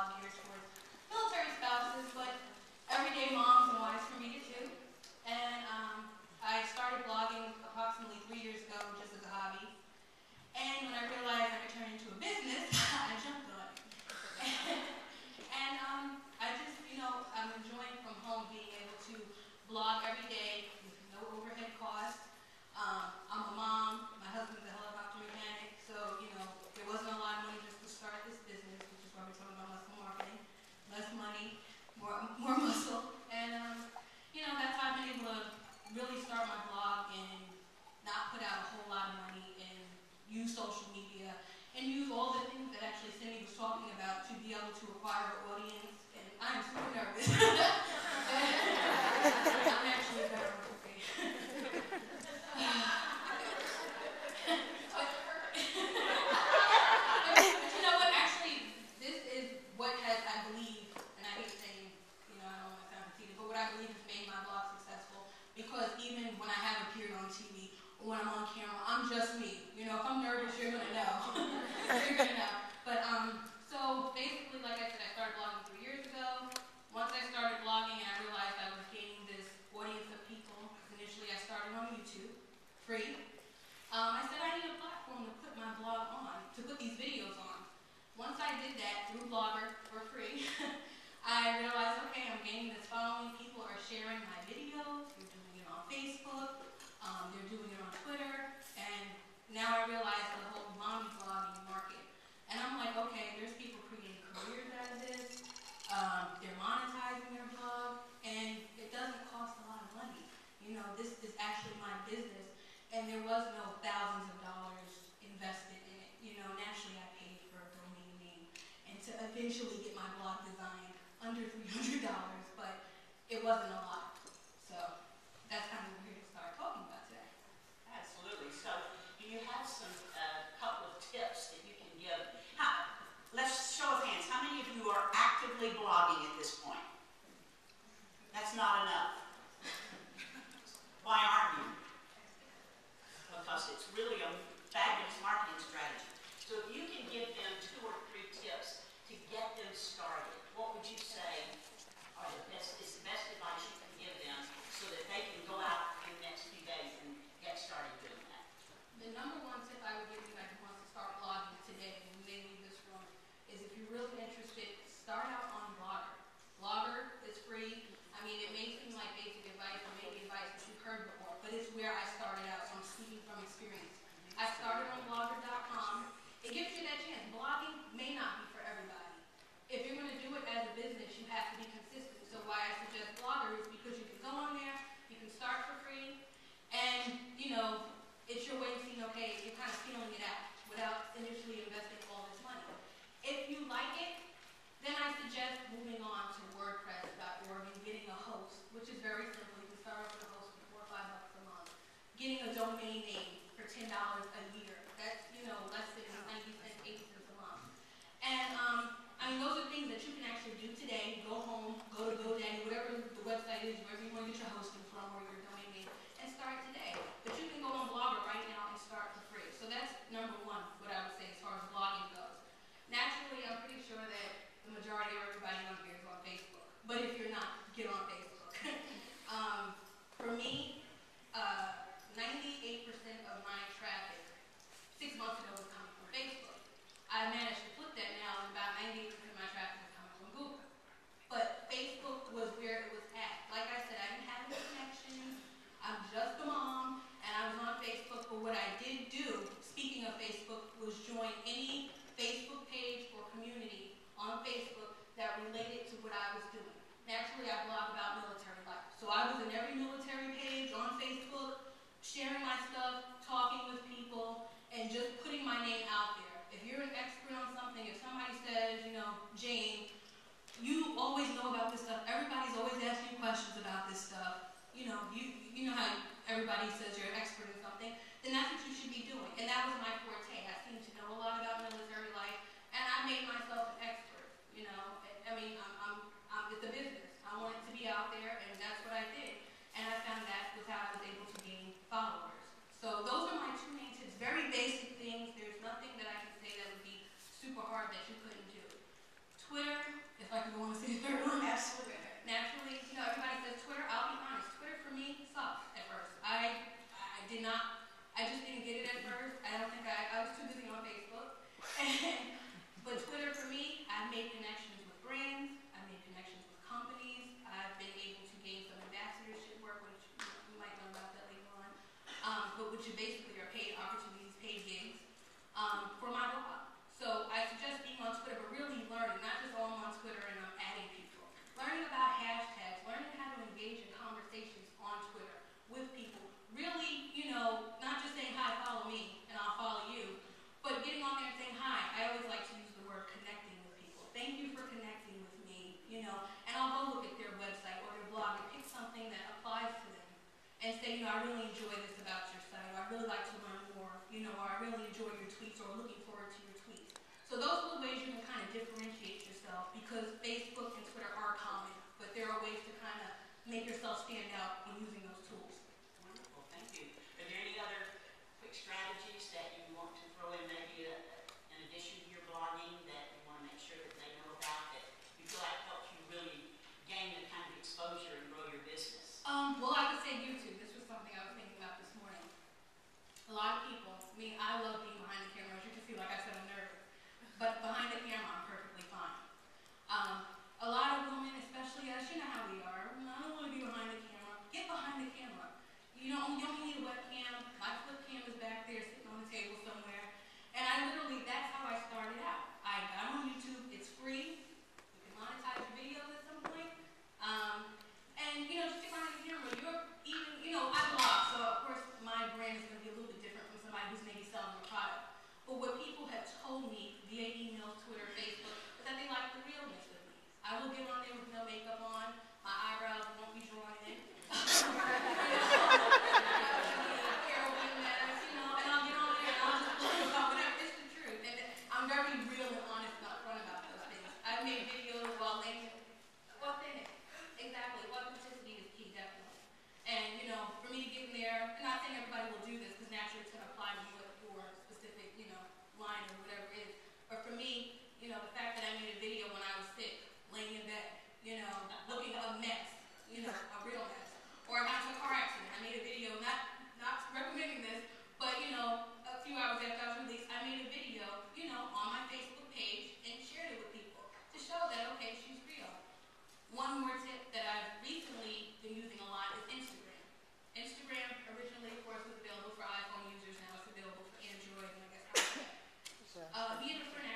blog geared towards military spouses, but everyday moms and wives can read it too. And I started blogging approximately 3 years ago just as a hobby. And when I realized I could turn it into a business, I jumped on it. And I just, I'm enjoying from home being able to blog every day with no overhead cost. I'm a mom. My husband's a helicopter mechanic, so, there wasn't a lot of money just to start this business, which is why we're talking about muscle marketing. Less money, more muscle. And, that's how I've been able to really start my blog and not put out a whole lot of money and use social media and use all the things that actually Cindy was talking about to be able to acquire an audience. And I'm super nervous. I'm actually better on the page. But you know what? Actually, this is what has, I believe, and I hate saying, I don't want to sound conceited, but what I believe has made my blog successful. Because even when I have appeared on TV or when I'm on camera, I'm just me. If I'm nervous, you're gonna know. You're gonna know. But so basically, like I said, I started blogging 3 years ago. Once I started blogging, I realized I was gaining this audience of people. Initially, I started on YouTube, free. I said I need a platform to put my blog on, to put these videos on. Once I did that through Blogger for free, I realized, okay, I'm gaining this following. People are sharing my videos. They're doing it on Facebook. They're doing it on Twitter. And now I realize the whole mommy blogging market. And I'm like, okay, there's people creating careers out of this. They're monetizing their blog. And it doesn't cost a lot of money. This is actually my business. And there was no thousands of dollars invested in it. Naturally I paid for a domain name. And to eventually get my blog designed under $300, but it wasn't a lot. So that's kind of what we're here to start talking about today. Absolutely. So do you have some couple of tips that you can give? Let's show of hands. How many of you are actively blogging at this point? That's not enough. Why aren't you? Because it's really a fabulous marketing strategy. So if you can give them 2 or 3 tips to get them started, what would you say is the best advice you can give them so that they can go out in the next few days and get started doing that? The number one tip I would give anybody who wants to start blogging today, when they leave this room, is if you're really interested, start out on Blogger. Blogger is free. I mean, it may seem like basic advice or maybe advice that you've heard before, but it's where I started out, so I'm speaking from experience. I started on blogger.com. It gives you that chance. Blogging may not be for everybody. If you're going to do it as a business, you have to be consistent. So why I suggest Blogger is because you can go on there, you can start for free, and, it's your way of seeing, okay, you're kind of feeling it out without initially investing all this money. If you like it, then I suggest moving on to WordPress.org and getting a host, which is very simple. You can start off with a host for $4 or $5 a month. Getting a domain name for $10 a year. That's, less than 90 cents, 80 cents a month. And, those are things that you can actually do today. Go home, go to GoDaddy, whatever the website is, wherever you want to get your hosting from or your domain name, and start today. But you can go on Blogger right now and start for free. So that's number one, what I would say as far as blogging goes. Naturally, I'm pretty sure that the majority of everybody on here is on Facebook. But if you're not, get on Facebook. For me, 98% of my traffic 6 months ago was coming from Facebook. I managed to flip that now, and about 98% of my traffic is coming from Google. But Facebook was where it was at. Like I said, I didn't have any connections. I'm just a mom, and I was on Facebook. But what I did do, speaking of Facebook, was join any Facebook page or community on Facebook that related to what I was doing. Naturally, I blog about military life. So I was in every military page on Facebook, sharing my stuff, talking with people, and just putting my name out there. If you're an expert on something, if somebody says, Jane, you always know about this stuff. Everybody's always asking you questions about this stuff. You know how everybody says you're an expert in something, then that's what you should be doing. And that was my forte. I seem to know a lot about military life, and I made myself an expert. It's a business. I wanted to be out there, and that's what I did. And I found that was how I was able to gain followers. So those are my 2 main tips. Very basic things. There's nothing that I can say that would be super hard that you couldn't do. Twitter, and say, I really enjoy this about your site, or I really like to learn more, or I really enjoy your tweets, or looking forward to your tweets. So those are the ways you can kind of differentiate yourself, because Facebook and Twitter are common, but there are ways to kind of make yourself stand out when using those tools. Wonderful, thank you. Are there any other quick strategies that you want to throw in, maybe in addition to your blogging, that you want to make sure that they know about, that you feel like helps you really gain the kind of exposure and grow your business? Well, I would say YouTube. This was something I was thinking about this morning. A lot of people, I love being behind the camera. As you can see, like I said, I'm nervous. But behind the camera, I'm perfectly fine. A lot of women, especially us, you know how we are. I don't want to be behind the camera. Get behind the camera. You don't need a webcam. My flip cam is back there sitting on the table somewhere. And that's how I started out. I got on YouTube. It's free. You can monetize your videos at some point. And, just get behind the camera. I blog, so of course my brand is going to be a little bit different from somebody who's maybe selling a product. But what people have told me via email, Twitter, Facebook, is that they like the realness of me. I will get on there with no makeup on. My eyebrows won't be drawn in. Heroin mess, and I'll get on there and I'll just post about whatever. It's the truth. And I'm very real and honest and upfront about those things. I've made videos while laying authentic. Exactly. Authenticity is key, definitely. And, for me to get in there, I'm not saying everybody will do this, because naturally it's going to apply to what your specific, line or whatever it is. But for me, the fact that I made a video when I was sick, laying in bed, looking a mess, a real mess. Or I got into a car accident. I made a video, not recommending this, but, a few hours after I was released, I made a video, on my Facebook page and shared it with people to show that, okay, she's real. One more tip that I've recently been using a lot is Instagram. Instagram originally, of course, was available for iPhone users. Now it's available for Android and I guess iPad. Being a friend